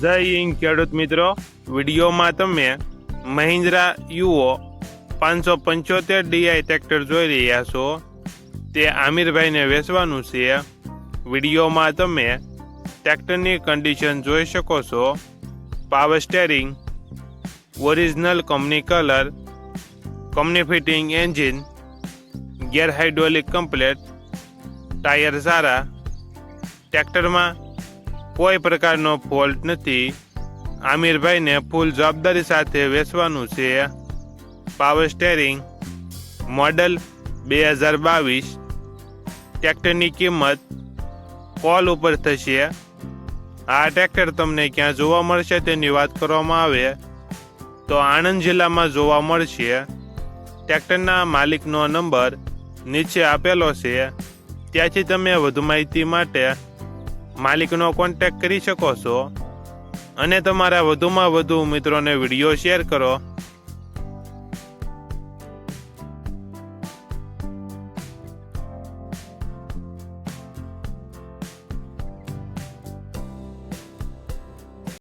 જય હિન્દ ખેડૂત મિત્રો, વિડીયોમાં તમે મહિન્દ્રા યુઓ 575 ડીઆઈ ટ્રેક્ટર જોઈ રહ્યા છો. તે આમિરભાઈને વેચવાનું છે. વિડીયોમાં તમે ટ્રેક્ટરની કન્ડિશન જોઈ શકો છો. Power steering, original company colour, company fitting engine, gear hydraulic complete, tyre સારા. ટ્રેક્ટરમાં કોઈ પ્રકારનો ફોલ્ટ નથી. આમિરભાઈને ફૂલ જવાબદારી સાથે વેચવાનું છે. Power steering, model 2022. ટ્રેક્ટરની કિંમત કોલ ઉપર થશે. આ ટ્રેક્ટર તમને ક્યાં જોવા મળશે તેની વાત કરવામાં આવે તો આણંદ જિલ્લામાં જોવા મળશે. ટ્રેક્ટરના માલિકનો નંબર નીચે આપેલો છે, ત્યાંથી તમે વધુ માહિતી માટે માલિકનો કોન્ટેક્ટ કરી શકો છો અને તમારા વધુમાં વધુ મિત્રોને વિડીયો શેર કરો.